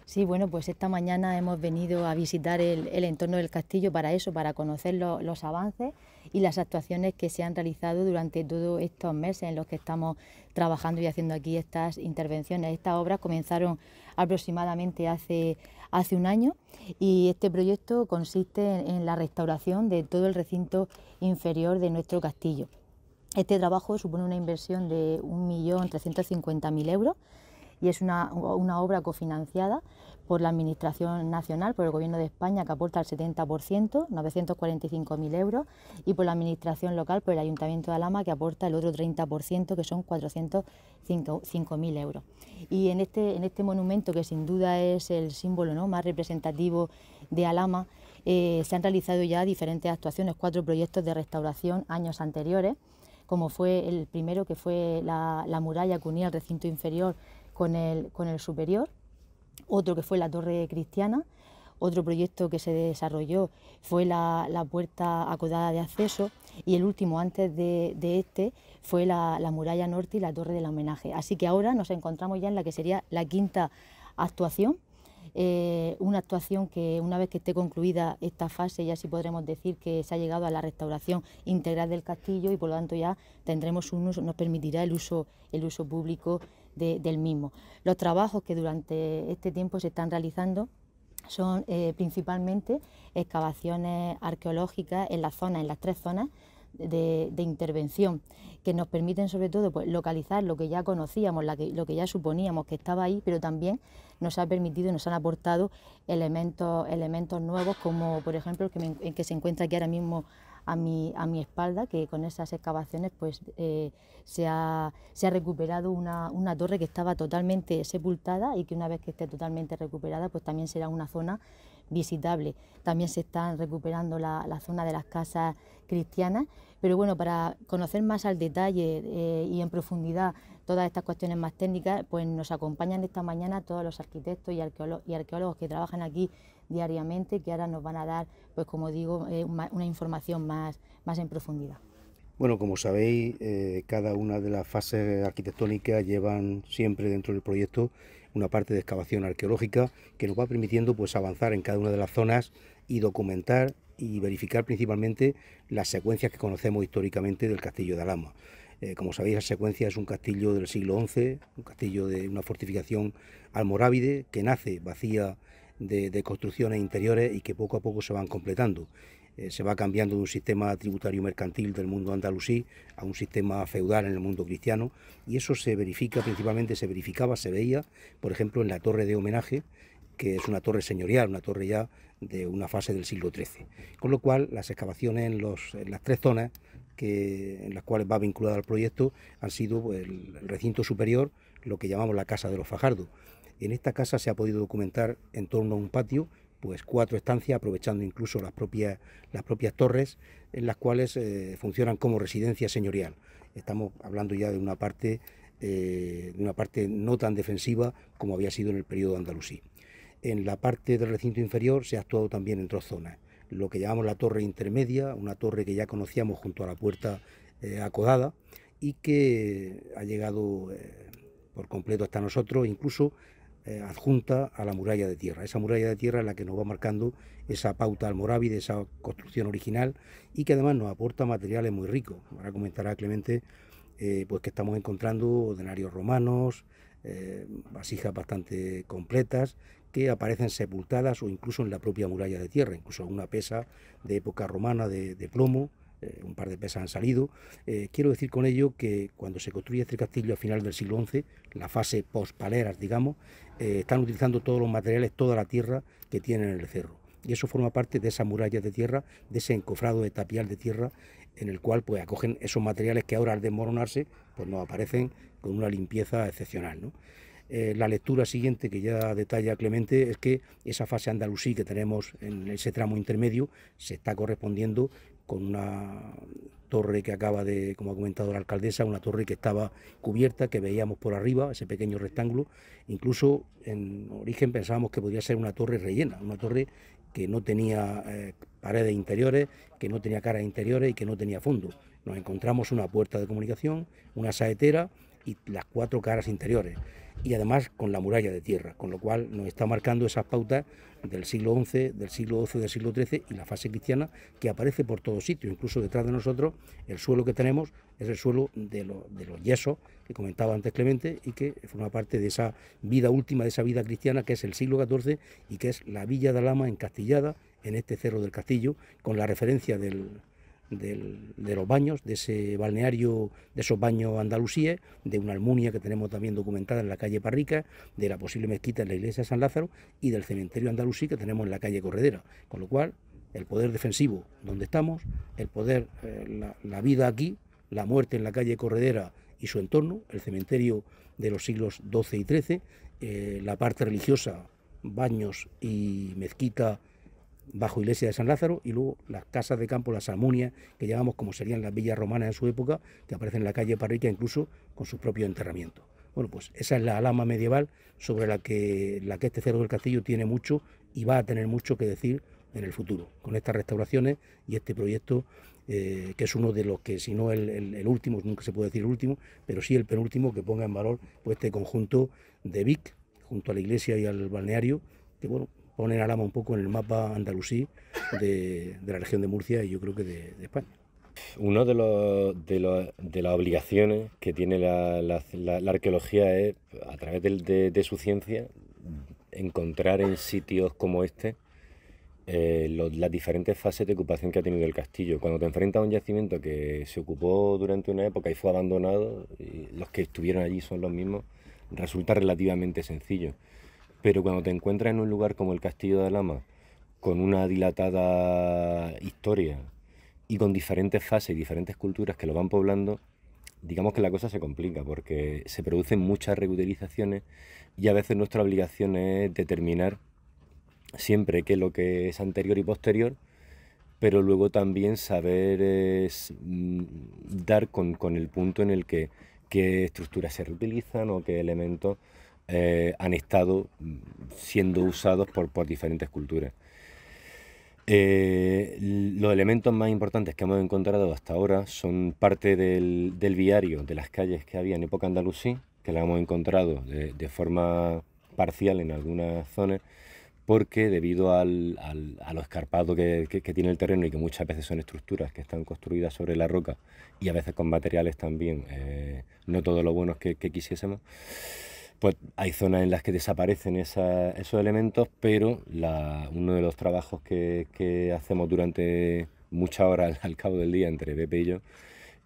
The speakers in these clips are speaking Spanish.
Sí, bueno, pues esta mañana hemos venido a visitar el entorno del castillo para eso, para conocer los avances y las actuaciones que se han realizado durante todos estos meses en los que estamos trabajando y haciendo aquí estas intervenciones. Estas obras comenzaron aproximadamente hace un año y este proyecto consiste en la restauración de todo el recinto inferior de nuestro castillo. Este trabajo supone una inversión de 1.350.000 euros y es una obra cofinanciada por la Administración Nacional, por el Gobierno de España, que aporta el 70%, 945.000 euros, y por la Administración local, por el Ayuntamiento de Alhama, que aporta el otro 30%, que son 405.000 euros. Y en este monumento, que sin duda es el símbolo, ¿no?, más representativo de Alhama, se han realizado ya diferentes actuaciones, 4 proyectos de restauración años anteriores, como fue el primero, que fue la muralla que unía el recinto inferior con el superior, otro que fue la torre cristiana, otro proyecto que se desarrolló fue la puerta acodada de acceso y el último antes de este fue la muralla norte y la torre del homenaje. Así que ahora nos encontramos ya en la que sería la 5ª actuación, una actuación que una vez que esté concluida esta fase ya sí podremos decir que se ha llegado a la restauración integral del castillo y por lo tanto ya tendremos nos permitirá el uso público del mismo. Los trabajos que durante este tiempo se están realizando son principalmente excavaciones arqueológicas en las 3 zonas de intervención, que nos permiten sobre todo pues, localizar lo que ya conocíamos, lo que ya suponíamos que estaba ahí, pero también nos ha permitido, nos han aportado elementos nuevos, como por ejemplo el que se encuentra aquí ahora mismo a mi espalda, que con esas excavaciones pues, se ha recuperado una torre que estaba totalmente sepultada y que una vez que esté totalmente recuperada pues también será una zona visitable. También se están recuperando la zona de las casas cristianas, pero bueno, para conocer más al detalle y en profundidad todas estas cuestiones más técnicas, pues nos acompañan esta mañana todos los arquitectos y arqueólogos que trabajan aquí diariamente, que ahora nos van a dar, pues como digo, una información más en profundidad. Bueno, como sabéis, cada una de las fases arquitectónicas llevan siempre dentro del proyecto una parte de excavación arqueológica que nos va permitiendo pues, avanzar en cada una de las zonas y documentar y verificar principalmente las secuencias que conocemos históricamente del castillo de Alhama. Como sabéis, la secuencia es un castillo del siglo XI, un castillo de una fortificación almorávide que nace vacía de construcciones interiores y que poco a poco se van completando. Se va cambiando de un sistema tributario mercantil del mundo andalusí a un sistema feudal en el mundo cristiano, y eso se verifica principalmente, se veía, por ejemplo, en la torre de homenaje, que es una torre señorial, una torre ya de una fase del siglo XIII. Con lo cual, las excavaciones en las 3 zonas en las cuales va vinculado al proyecto han sido pues, el recinto superior, lo que llamamos la Casa de los Fajardos. En esta casa se ha podido documentar en torno a un patio pues 4 estancias, aprovechando incluso las propias torres, en las cuales funcionan como residencia señorial. Estamos hablando ya de una parte no tan defensiva como había sido en el periodo andalusí. En la parte del recinto inferior se ha actuado también en 2 zonas, lo que llamamos la torre intermedia, una torre que ya conocíamos junto a la puerta acodada y que ha llegado por completo hasta nosotros, incluso adjunta a la muralla de tierra. Esa muralla de tierra es la que nos va marcando esa pauta almorávide, esa construcción original, y que además nos aporta materiales muy ricos. Ahora comentará Clemente pues que estamos encontrando denarios romanos, vasijas bastante completas que aparecen sepultadas o incluso en la propia muralla de tierra, incluso una pesa de época romana de plomo. Un par de pesas han salido. Quiero decir con ello que cuando se construye este castillo a final del siglo XI, la fase post-paleras, digamos, están utilizando todos los materiales, toda la tierra que tienen en el cerro. Y eso forma parte de esa muralla de tierra, de ese encofrado de tapial de tierra, en el cual pues acogen esos materiales que ahora al desmoronarse pues nos aparecen con una limpieza excepcional, ¿no? La lectura siguiente que ya detalla Clemente es que esa fase andalusí que tenemos en ese tramo intermedio se está correspondiendo con una torre que acaba de, como ha comentado la alcaldesa, una torre que estaba cubierta, que veíamos por arriba, ese pequeño rectángulo. Incluso en origen pensábamos que podría ser una torre rellena, una torre que no tenía paredes interiores, que no tenía caras interiores y que no tenía fondo. Nos encontramos una puerta de comunicación, una saetera y las 4 caras interiores, y además con la muralla de tierra, con lo cual nos está marcando esas pautas del siglo XI, del siglo XII, del siglo XIII y la fase cristiana que aparece por todos sitios. Incluso detrás de nosotros el suelo que tenemos es el suelo de los yesos que comentaba antes Clemente y que forma parte de esa vida última, de esa vida cristiana que es el siglo XIV y que es la Villa de Alhama encastillada en este Cerro del Castillo, con la referencia de los baños, de ese balneario, de esos baños andalusíes, de una almunia que tenemos también documentada en la calle Parrica, de la posible mezquita en la iglesia de San Lázaro y del cementerio andalusí que tenemos en la calle Corredera, con lo cual el poder defensivo donde estamos, el poder, la vida aquí, la muerte en la calle Corredera y su entorno, el cementerio de los siglos XII y XIII, la parte religiosa, baños y mezquita bajo iglesia de San Lázaro, y luego las casas de campo, las almunias, que llamamos como serían las villas romanas en su época, que aparecen en la calle Parrica incluso con sus propios enterramientos. Bueno, pues esa es la Alhama medieval sobre la que este Cerro del Castillo tiene mucho y va a tener mucho que decir en el futuro, con estas restauraciones y este proyecto que es uno de los que, si no el último, nunca se puede decir el último, pero sí el penúltimo que ponga en valor pues, este conjunto de Vic, junto a la iglesia y al balneario, que bueno, ponen Alhama un poco en el mapa andalusí de la región de Murcia y yo creo que de España. Uno de las obligaciones que tiene la arqueología es, a través de su ciencia, encontrar en sitios como este las diferentes fases de ocupación que ha tenido el castillo. Cuando te enfrentas a un yacimiento que se ocupó durante una época y fue abandonado, y los que estuvieron allí son los mismos, resulta relativamente sencillo. Pero cuando te encuentras en un lugar como el Castillo de Alhama, con una dilatada historia y con diferentes fases y diferentes culturas que lo van poblando, digamos que la cosa se complica porque se producen muchas reutilizaciones y a veces nuestra obligación es determinar siempre qué es lo que es anterior y posterior, pero luego también saber dar con el punto en el que qué estructuras se reutilizan o qué elementos han estado siendo usados por diferentes culturas. Los elementos más importantes que hemos encontrado hasta ahora son parte del viario de las calles que había en época andalusí, que la hemos encontrado de forma parcial en algunas zonas, porque debido a lo escarpado que tiene el terreno y que muchas veces son estructuras que están construidas sobre la roca y a veces con materiales también no todo lo buenos que quisiésemos, pues hay zonas en las que desaparecen esos elementos, pero uno de los trabajos que hacemos durante muchas horas al cabo del día entre Pepe y yo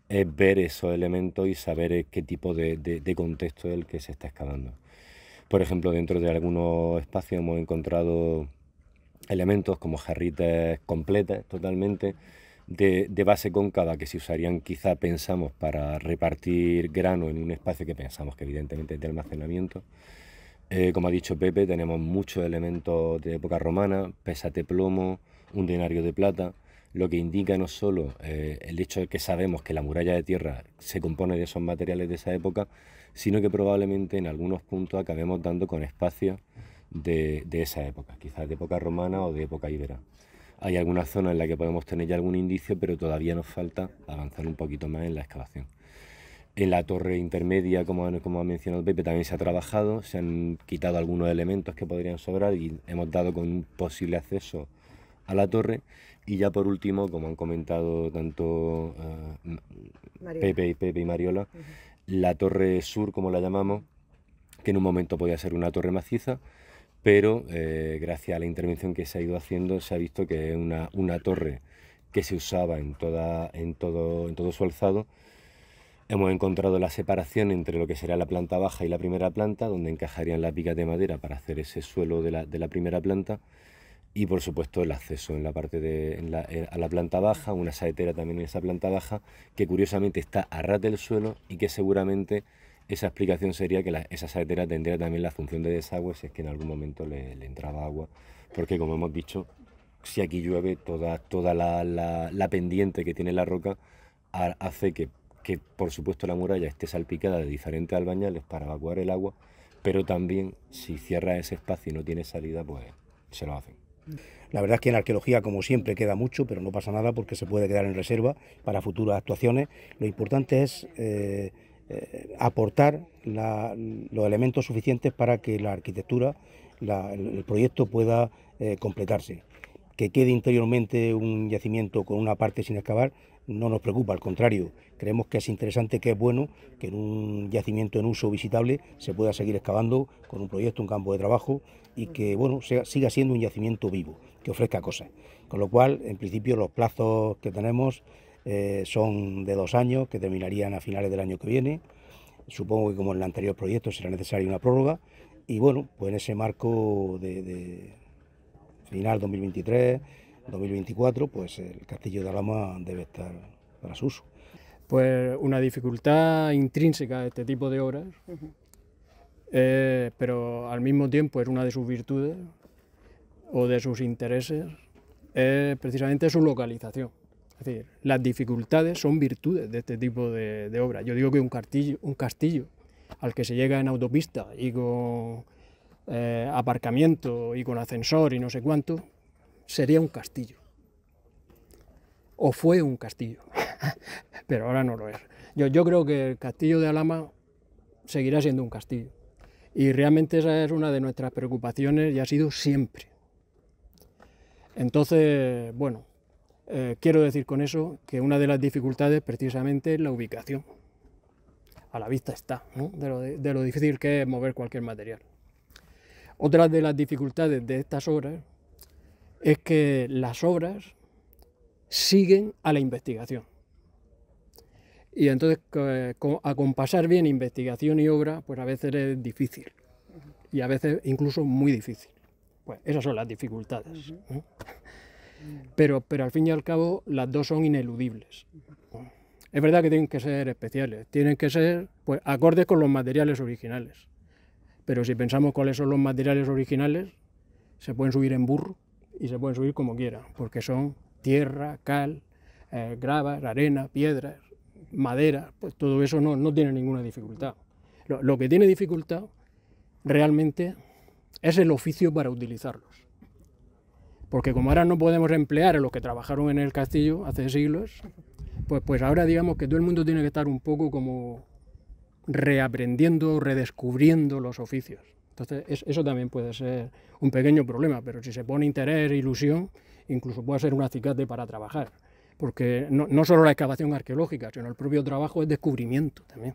es ver esos elementos y saber qué tipo de contexto es el que se está excavando. Por ejemplo, dentro de algunos espacios hemos encontrado elementos como jarritas completas totalmente, de base cóncava, que se usarían quizá, pensamos, para repartir grano en un espacio que pensamos que evidentemente es de almacenamiento. Como ha dicho Pepe, tenemos muchos elementos de época romana, pesas de plomo, un denario de plata, lo que indica no solo el hecho de que sabemos que la muralla de tierra se compone de esos materiales de esa época, sino que probablemente en algunos puntos acabemos dando con espacios de esa época, quizás de época romana o de época íbera. Hay algunas zonas en las que podemos tener ya algún indicio, pero todavía nos falta avanzar un poquito más en la excavación. En la torre intermedia, como ha mencionado Pepe, también se ha trabajado, se han quitado algunos elementos que podrían sobrar y hemos dado con un posible acceso a la torre. Y ya por último, como han comentado tanto Pepe y Mariola, la torre sur, como la llamamos, que en un momento podía ser una torre maciza, pero gracias a la intervención que se ha ido haciendo se ha visto que es una torre que se usaba en todo su alzado. Hemos encontrado la separación entre lo que será la planta baja y la primera planta, donde encajarían las vigas de madera para hacer ese suelo de la primera planta, y por supuesto el acceso en la parte a la planta baja, una saetera también en esa planta baja, que curiosamente está a ras del suelo y que seguramente esa explicación sería que esa saetera tendría también la función de desagüe si es que en algún momento le entraba agua, porque como hemos dicho, si aquí llueve, toda la pendiente que tiene la roca hace que por supuesto la muralla esté salpicada de diferentes albañales para evacuar el agua, pero también si cierra ese espacio y no tiene salida, pues se lo hacen. La verdad es que en arqueología, como siempre, queda mucho, pero no pasa nada porque se puede quedar en reserva para futuras actuaciones. Lo importante es aportar los elementos suficientes para que la arquitectura, el proyecto pueda completarse. Que quede interiormente un yacimiento con una parte sin excavar no nos preocupa, al contrario, creemos que es interesante, que es bueno que en un yacimiento en uso visitable se pueda seguir excavando con un proyecto, un campo de trabajo, y que bueno, siga siendo un yacimiento vivo, que ofrezca cosas. Con lo cual, en principio, los plazos que tenemos son de 2 años, que terminarían a finales del año que viene. Supongo que como en el anterior proyecto será necesaria una prórroga, y bueno, pues en ese marco de final 2023, 2024, pues el castillo de Alhama debe estar para su uso. Pues una dificultad intrínseca de este tipo de obras, pero al mismo tiempo es una de sus virtudes o de sus intereses, es precisamente su localización. Es decir, las dificultades son virtudes de este tipo de obras. Yo digo que un castillo al que se llega en autopista y con aparcamiento y con ascensor y no sé cuánto, sería un castillo. O fue un castillo, pero ahora no lo es. Yo creo que el castillo de Alhama seguirá siendo un castillo. Y realmente esa es una de nuestras preocupaciones y ha sido siempre. Entonces, bueno, quiero decir con eso que una de las dificultades precisamente es la ubicación. A la vista está, ¿no? de lo difícil que es mover cualquier material. Otra de las dificultades de estas obras es que las obras siguen a la investigación. Y entonces, acompasar bien investigación y obra, pues a veces es difícil. Y a veces incluso muy difícil. Pues esas son las dificultades, ¿no? Pero al fin y al cabo, las dos son ineludibles. Es verdad que tienen que ser especiales, tienen que ser pues acordes con los materiales originales. Pero si pensamos cuáles son los materiales originales, se pueden subir en burro y se pueden subir como quieran, porque son tierra, cal, gravas, arena, piedras, madera, pues todo eso no tiene ninguna dificultad. Lo que tiene dificultad realmente es el oficio para utilizarlos. Porque como ahora no podemos emplear a los que trabajaron en el castillo hace siglos, pues ahora digamos que todo el mundo tiene que estar un poco como reaprendiendo, redescubriendo los oficios. Entonces eso también puede ser un pequeño problema, pero si se pone interés e ilusión, incluso puede ser un acicate para trabajar. Porque no solo la excavación arqueológica, sino el propio trabajo es descubrimiento también.